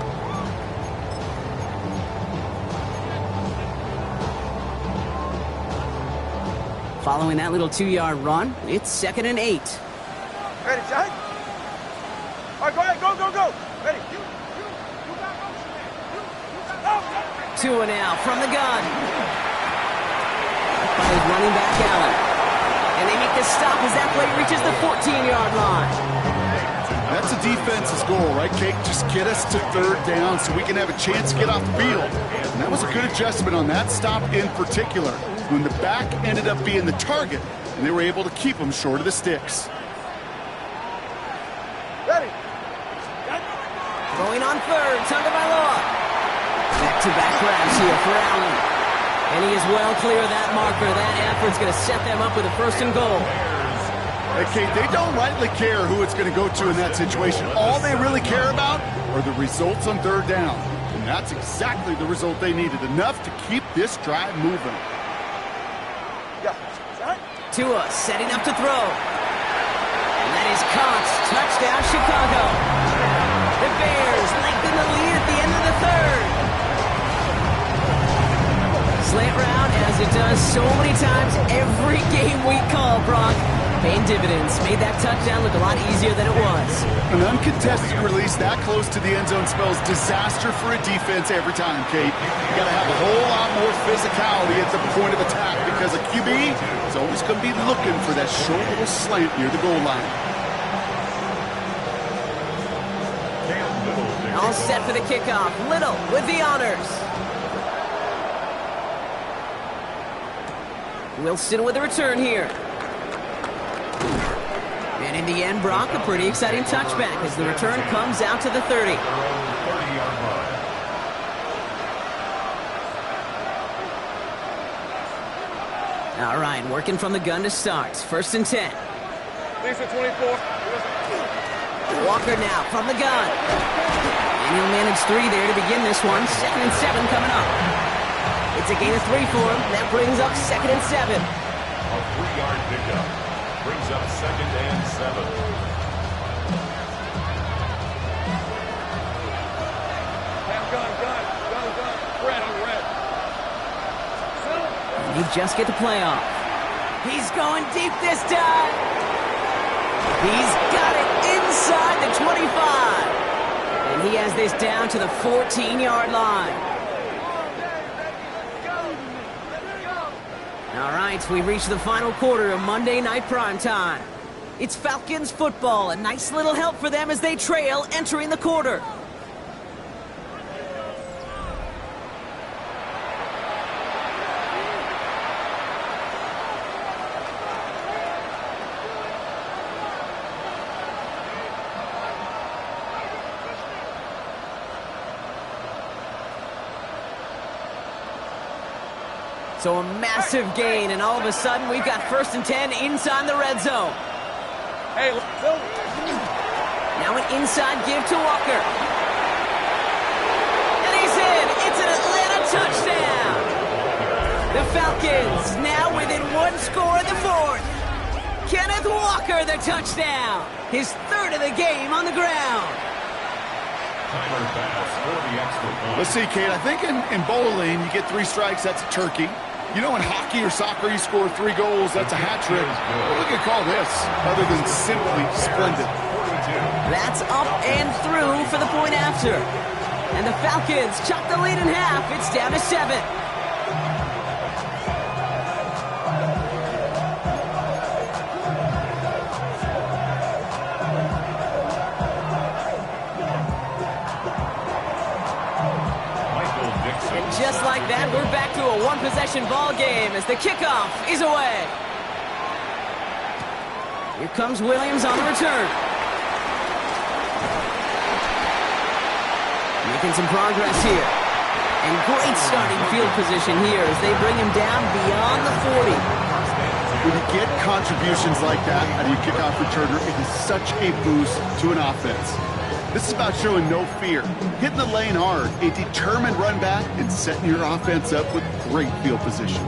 Following that little 2-yard run, it's second and 8. Ready, John? All right, go ahead. Go. Ready. Tua now from the gun. By his running back, Allen. And they make the stop as that play reaches the 14-yard line. That's a defense's goal, right, Kate? Just get us to third down so we can have a chance to get off the field. And that was a good adjustment on that stop in particular, when the back ended up being the target, and they were able to keep him short of the sticks. Ready. Going on third, Tagovailoa. Back-to-back grabs here for Allen. And he is well clear of that marker. That effort's going to set them up with a first and goal. Hey, Kate, they don't rightly care who it's going to go to in that situation. All they really care about are the results on third down. And that's exactly the result they needed, enough to keep this drive moving. Tua setting up to throw. And that is caught. Touchdown, Chicago. The Bears lengthen the lead at the end of the third. Slant route, as it does so many times every game we call, Brock. Paying dividends. Made that touchdown look a lot easier than it was. An uncontested release that close to the end zone spells disaster for a defense every time, Kate. You got to have a whole lot more physicality at the point of attack, because a QB is always going to be looking for that short little slant near the goal line. All set for the kickoff. Little with the honors. Wilson with a return here. And in the end, Brock, a pretty exciting touchback as the return comes out to the 30. All right, working from the gun to start. First and 10. Lisa 24. Walker now from the gun. And he'll manage 3 there to begin this one. 2nd and 7 coming up. It's a gain of 3 for him. That brings up 2nd and 7. A 3-yard pickup brings up 2nd and 7. Gun. Red on red. He just get the play off. He's going deep this time. He's got it inside the 25. And he has this down to the 14-yard line. All right, we reach the final quarter of Monday Night Primetime. It's Falcons football. A nice little help for them as they trail entering the quarter. So a massive gain, and all of a sudden we've got 1st and 10 inside the red zone. Hey, Now an inside give to Walker. And he's in. It's an Atlanta touchdown. The Falcons now within 1 score in the 4th. Kenneth Walker, the touchdown. His 3rd of the game on the ground. Timer pass for the extra point. Let's see, Kate, I think in bowling you get 3 strikes, that's a turkey. You know, in hockey or soccer, you score 3 goals, that's a hat trick. What we could call this, other than simply splendid. That's up and through for the point after. And the Falcons chop the lead in half. It's down to 7. Just like that, we're back to a 1-possession ball game as the kickoff is away. Here comes Williams on the return. Making some progress here. And great starting field position here as they bring him down beyond the 40. When you get contributions like that out of your kickoff returner, it is such a boost to an offense. This is about showing no fear, hitting the lane hard, a determined run back, and setting your offense up with great field position.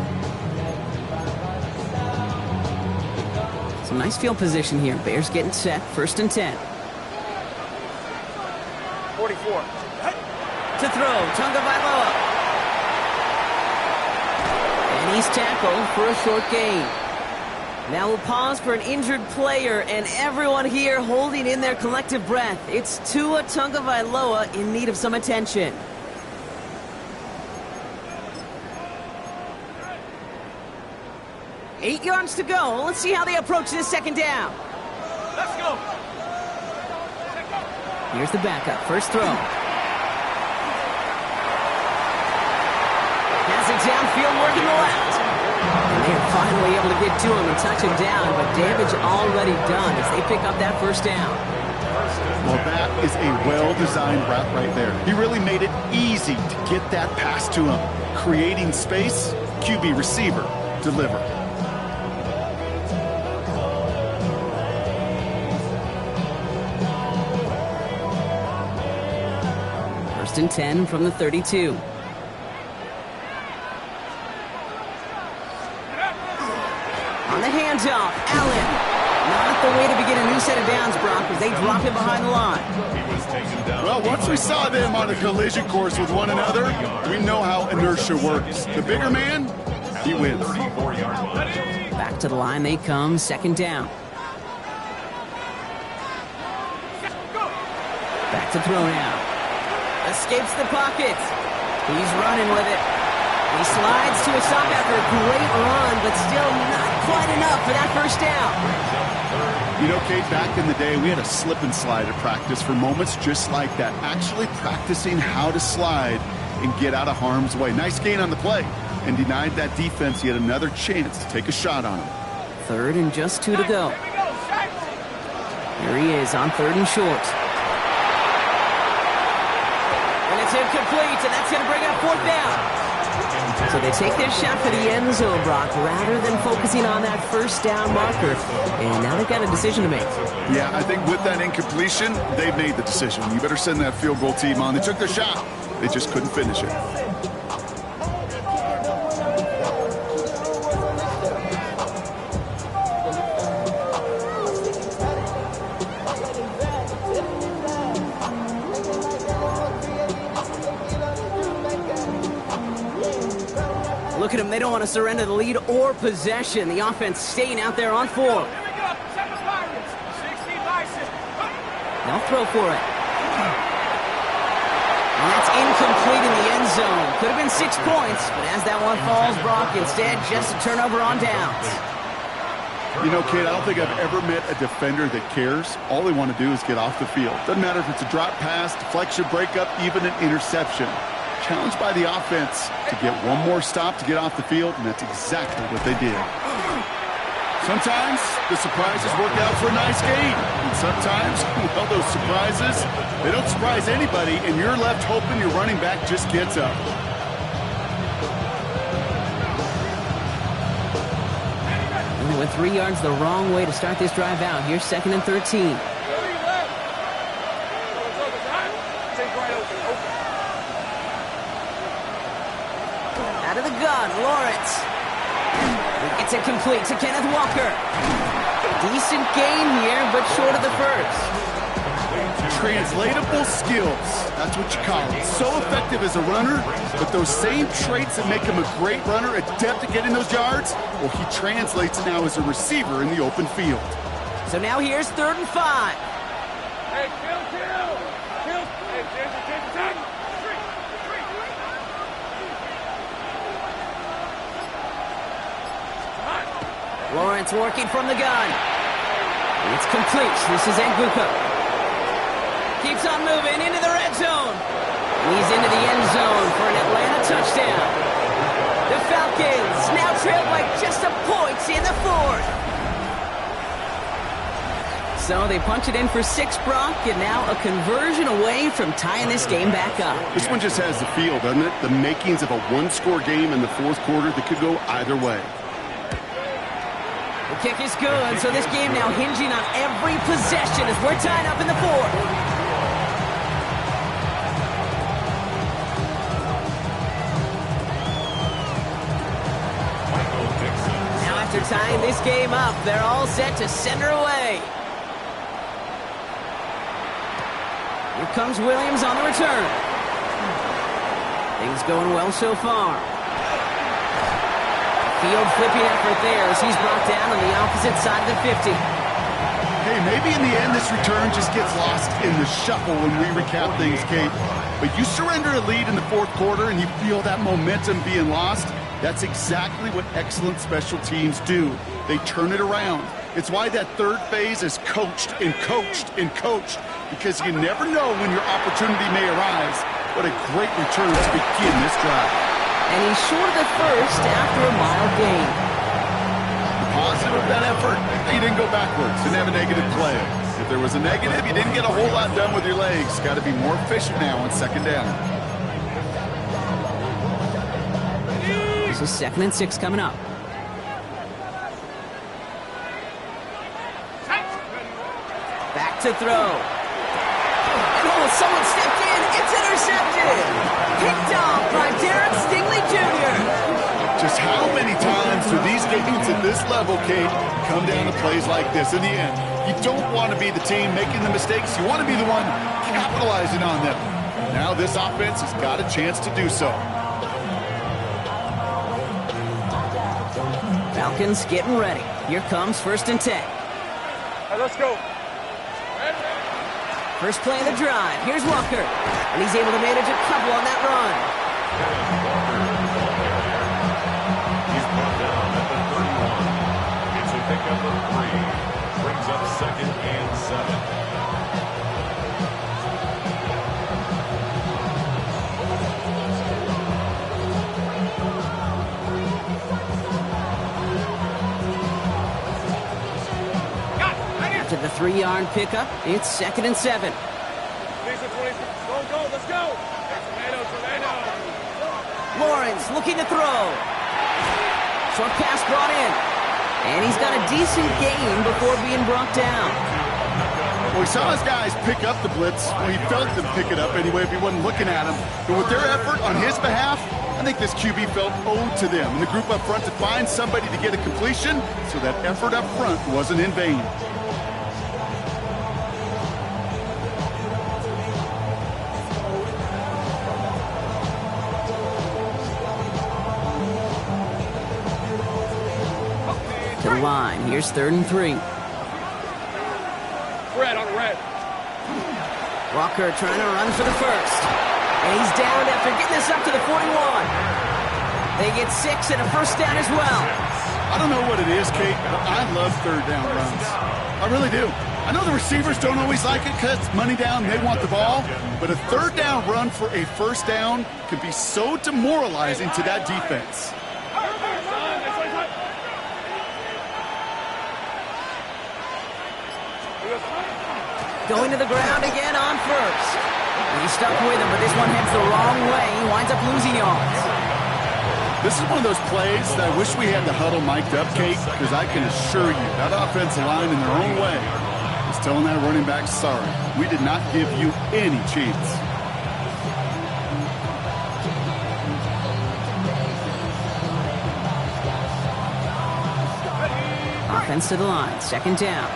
Some nice field position here. Bears getting set. 1st and 10. 44. To throw, Tagovailoa. And he's tackled for a short gain. Now we'll pause for an injured player, and everyone here holding in their collective breath. It's Tua Tagovailoa in need of some attention. 8 yards to go. Let's see how they approach this second down. Let's go. Here's the backup. First throw. Has it downfield, working the left. And they are finally able to get to him and touch him down, but damage already done as they pick up that first down. Well, that is a well-designed route right there. He really made it easy to get that pass to him. Creating space, QB receiver, deliver. First and 10 from the 32. On the handoff, Allen. Not the way to begin a new set of downs, Brock, as they drop him behind the line. Well, once we saw them on a collision course with one another, we know how inertia works. The bigger man, he wins. Back to the line they come, second down. Back to throw now. Escapes the pocket. He's running with it. He slides to a stop after a great run, but still not quite enough for that first down. You know, Kate, back in the day, we had a slip and slide at practice for moments just like that. Actually practicing how to slide and get out of harm's way. Nice gain on the play, and denied that defense yet another chance to take a shot on him. Third and just 2 to go. Here he is on third and short. And it's incomplete, and that's going to bring up fourth down. So they take their shot for the end zone, Brock, rather than focusing on that first down marker. And now they've got a decision to make. Yeah, I think with that incompletion, they've made the decision. You better send that field goal team on. They took their shot. They just couldn't finish it. Look at them. They don't want to surrender the lead or possession. The offense staying out there on 4. They'll throw for it. And that's incomplete in the end zone. Could have been 6 points, but as that one falls, Brock, instead just a turnover on downs. You know, Kate, I don't think I've ever met a defender that cares. All they want to do is get off the field. Doesn't matter if it's a drop pass, deflection, breakup, even an interception. Challenged by the offense to get one more stop to get off the field, and that's exactly what they did. Sometimes the surprises work out for a nice game, and sometimes, well, those surprises, they don't surprise anybody, and you're left hoping your running back just gets up. And they went 3 yards the wrong way to start this drive out. Here's second and 13. Out of the gun, Lawrence. It's incomplete to Kenneth Walker. Decent gain here, but short of the first. Translatable skills, that's what you call it. So effective as a runner, but those same traits that make him a great runner, adept at getting those yards, well, he translates now as a receiver in the open field. So now here's 3rd and 5. Hey, kill. Hey, change attack. Lawrence working from the gun. It's complete. This is Nguka. Keeps on moving into the red zone. He's into the end zone for an Atlanta touchdown. The Falcons now trail by just a point in the 4th. So they punch it in for 6, Brock, and now a conversion away from tying this game back up. This one just has the feel, doesn't it? The makings of a one-score game in the 4th quarter that could go either way. The kick is good, so this game now hinging on every possession as we're tied up in the 4th. Now after tying this game up, they're all set to send her away. Here comes Williams on the return. Things going well so far. Field flipping effort there as he's brought down on the opposite side of the 50. Hey, maybe in the end this return just gets lost in the shuffle when we recap things, Kate. But you surrender a lead in the 4th quarter and you feel that momentum being lost, That's exactly what excellent special teams do. They turn it around. It's why that third phase is coached and coached and coached, because you never know when your opportunity may arise. What a great return to begin this drive. And he's short of the first after a mild gain. Positive of that effort, you didn't go backwards, didn't have a negative play. If there was a negative, you didn't get a whole lot done with your legs. Got to be more efficient now on second down. This is 2nd and 6 coming up. Back to throw. Oh, someone stepped in. It's intercepted. Picked off by Derek Stingley Jr. Just how many times do these games at this level, Kate, come down to plays like this? In the end, you don't want to be the team making the mistakes. You want to be the one capitalizing on them. Now this offense has got a chance to do so. Falcons getting ready. Here comes 1st and 10. All right, let's go. First play of the drive. Here's Walker. And he's able to manage a couple on that run. He's brought down at the 31. It's a pickup of 3. Brings up 2nd and 7. To the 3-yard pickup, it's 2nd and 7. Go, let's go. Tomato. Lawrence looking to throw. Short pass brought in. And he's got a decent gain before being brought down. Well, he saw his guys pick up the blitz. Well, he felt them pick it up anyway if he wasn't looking at him. But with their effort on his behalf, I think this QB felt owed to them. And the group up front to find somebody to get a completion, so that effort up front wasn't in vain. To the line. Here's 3rd and 3. Red on red. Walker trying to run for the first. And he's down after getting this up to the 41. They get 6 and a first down as well. I don't know what it is, Kate, but I love 3rd down runs. I really do. I know the receivers don't always like it because it's money down, they want the ball. But a 3rd down run for a first down can be so demoralizing to that defense. Going to the ground again on first. And he's stuck with him, but this one heads the wrong way. He winds up losing yards. This is one of those plays that I wish we had the huddle mic'd up, Kate, because I can assure you that offensive line in their own way is telling that running back, sorry, we did not give you any chance. Offense to the line. 2nd down.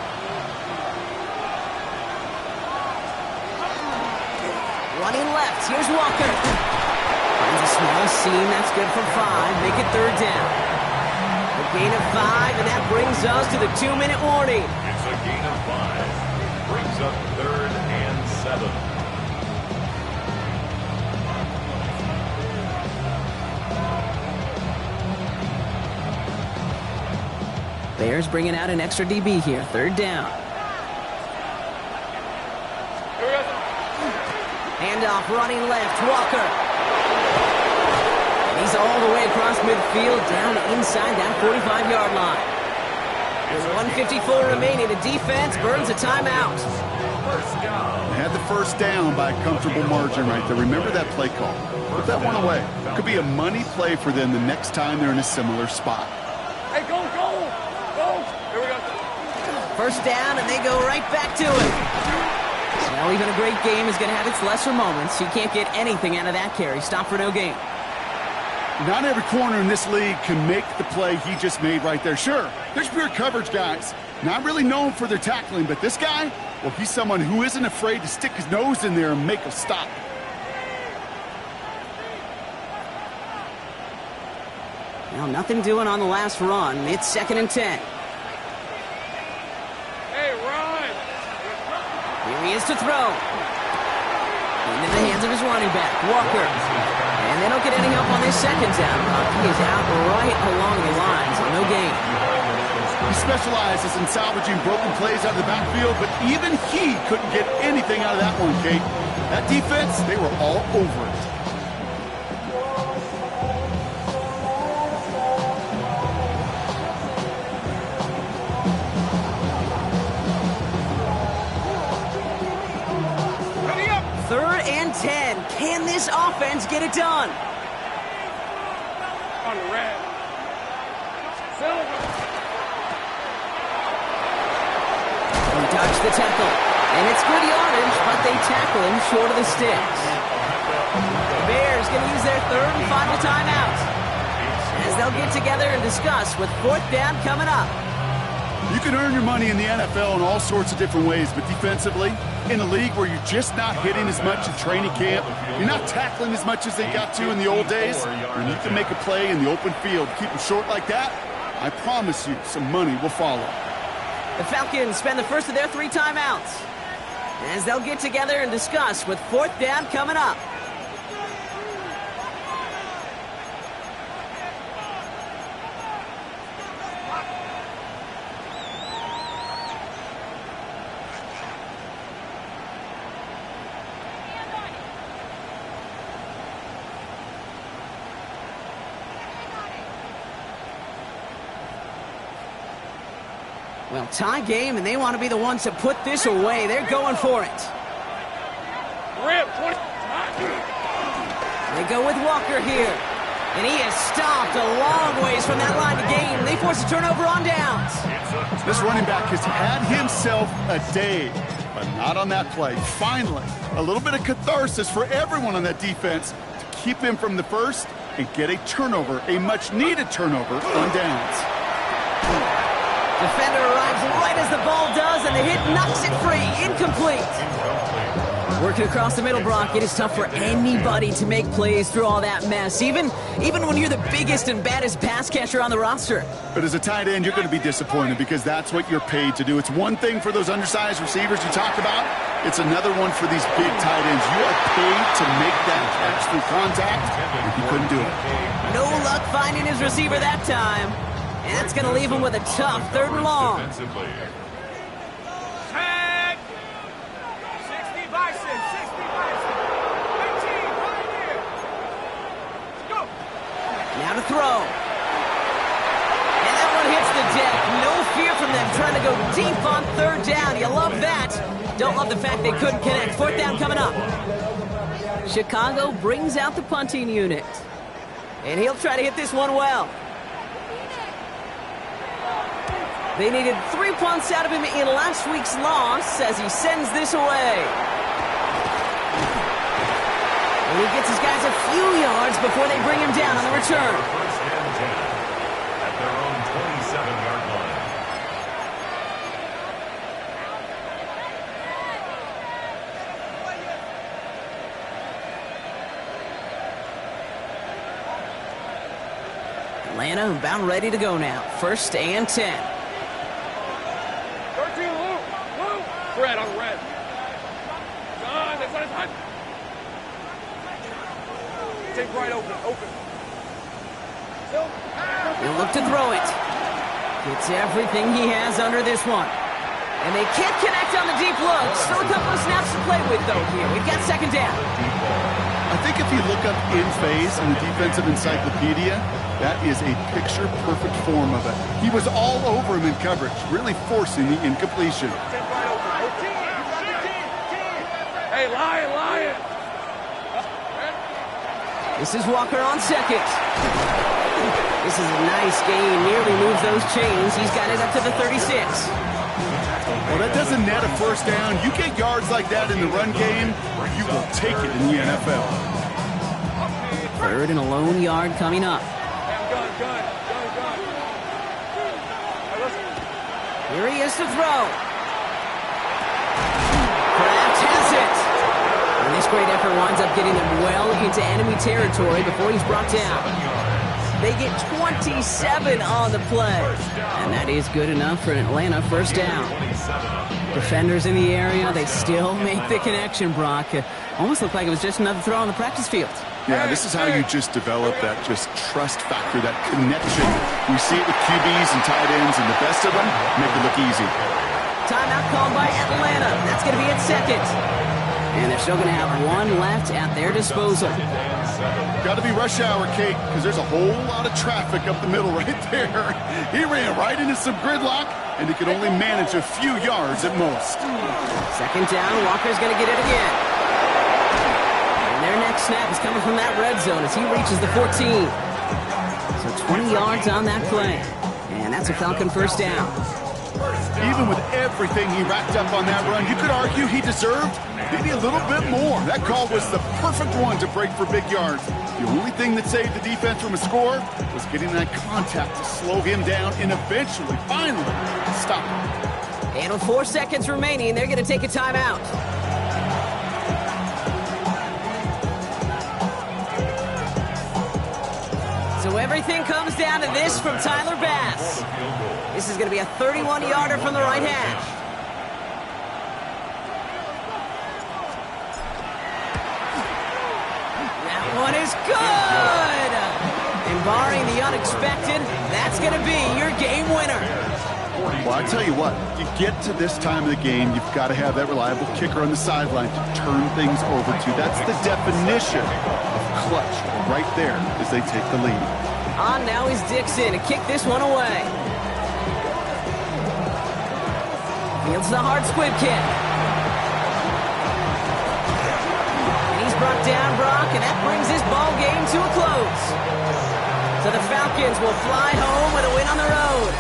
Running left. Here's Walker. Finds a small seam. That's good for 5. Make it 3rd down. A gain of 5, and that brings us to the 2-minute warning. It's a gain of 5. Brings up 3rd and 7. Bears bringing out an extra DB here. 3rd down. Handoff running left. Walker. And he's all the way across midfield down inside that 45-yard line. There's 1:54 remaining. The defense burns a timeout. They had the first down by a comfortable margin right there. Remember that play call. Put that one away. Could be a money play for them the next time they're in a similar spot. Hey, go. Here we go. First down, and they go right back to it. Well, even a great game is going to have its lesser moments. You can't get anything out of that carry. Stop for no gain. Not every corner in this league can make the play he just made right there. Sure, there's pure coverage guys. Not really known for their tackling, but this guy, well, he's someone who isn't afraid to stick his nose in there and make a stop. Well, nothing doing on the last run. It's 2nd and 10. Hey, run! Here he is to throw. Into the hands of his running back, Walker. And they don't get any help on this second down. He is out right along the line, so no gain. He specializes in salvaging broken plays out of the backfield, but even he couldn't get anything out of that one, Kate. That defense, they were all over it. Third and 10. Can this offense get it done? On the red. Silver. He dodged the tackle. And it's good yardage, but they tackle him short of the sticks. The Bears going to use their third and final timeout, as they'll get together and discuss with fourth down coming up. You can earn your money in the NFL in all sorts of different ways, but defensively, in a league where you're just not hitting as much in training camp, you're not tackling as much as they got to in the old days, and you can make a play in the open field. Keep them short like that, I promise you some money will follow. The Falcons spend the first of their 3 timeouts, as they'll get together and discuss with fourth down coming up. Well, tie game, and they want to be the ones to put this away. They're going for it. Rip, 20. They go with Walker here. And he is stopped a long ways from that line to gain. They force a turnover on downs. This running back has had himself a day, but not on that play. Finally, a little bit of catharsis for everyone on that defense to keep him from the first and get a turnover, a much-needed turnover on downs. Defender arrives right as the ball does, and the hit knocks it free. Incomplete. Working across the middle, Brock, it is tough for anybody to make plays through all that mess, even when you're the biggest and baddest pass catcher on the roster. But as a tight end, you're going to be disappointed because that's what you're paid to do. It's one thing for those undersized receivers you talked about. It's another one for these big tight ends. You are paid to make that catch through contact, and he couldn't do it. No luck finding his receiver that time. And that's going to leave him with a tough third and long. Tag. 60 Bison. 60 Bison. 19 right here. Let's go. Now to throw. And that one hits the deck. No fear from them trying to go deep on third down. You love that. Don't love the fact they couldn't connect. Fourth down coming up. Chicago brings out the punting unit. And he'll try to hit this one well. They needed 3 punts out of him in last week's loss as he sends this away. And he gets his guys a few yards before they bring him down on the return. First and 10 at their own 27-yard line. Atlanta about ready to go now. First and 10. 13, Lou. Red on red. John, that's not his hunt. Take right open. He'll look to throw it. Gets everything he has under this one. And they can't connect on the deep look. Still a couple of snaps to play with, though, here. We've got second down. I think if you look up in phase in the defensive encyclopedia, that is a picture-perfect form of it. He was all over him in coverage, really forcing the incompletion. Take right open. Hey, Lion. This is Walker on second. This is a nice gain. Nearly moves those chains. He's got it up to the 36. Well, that doesn't net a first down. You get yards like that in the run game, you will take it in the NFL. Third and a lone yard coming up. Gun. Here he is to throw. Kraft has it. And this great effort winds up getting them well into enemy territory before he's brought down. They get 27 on the play. And that is good enough for an Atlanta first down. Defenders in the area, they still make the connection, Brock. Almost looked like it was just another throw on the practice field. Yeah, this is how you just develop that just trust factor, that connection. We see it with QBs and tight ends, and the best of them make it look easy. Timeout called by Atlanta. That's going to be at second. And they're still going to have one left at their disposal. Got to be rush hour, Kate, because there's a whole lot of traffic up the middle right there. He ran right into some gridlock, and he could only manage a few yards at most. Second down, Walker's going to get it again. And their next snap is coming from that red zone as he reaches the 14. So 20 yards on that play. And that's a Falcon first down. Even with everything he racked up on that run, you could argue he deserved maybe a little bit more. That call was the perfect one to break for big yards. The only thing that saved the defense from a score was getting that contact to slow him down and eventually, finally, stop him. And with 4 seconds remaining, they're going to take a timeout. So everything comes down to this from Tyler Bass. This is going to be a 31-yarder from the right hash. That one is good! And barring the unexpected, that's going to be your game winner. Well, I tell you what, you get to this time of the game, you've got to have that reliable kicker on the sideline to turn things over to. That's the definition of clutch right there as they take the lead. On now is Dixon to kick this one away. Fields the hard squib kick. And he's brought down, Brock, and that brings this ball game to a close. So the Falcons will fly home with a win on the road.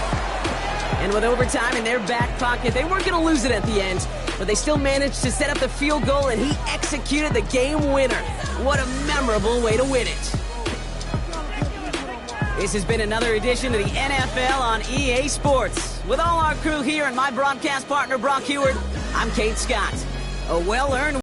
And with overtime in their back pocket, they weren't going to lose it at the end, but they still managed to set up the field goal, and he executed the game winner. What a memorable way to win it. This has been another edition of the NFL on EA Sports. With all our crew here and my broadcast partner, Brock Heward, I'm Kate Scott. A well-earned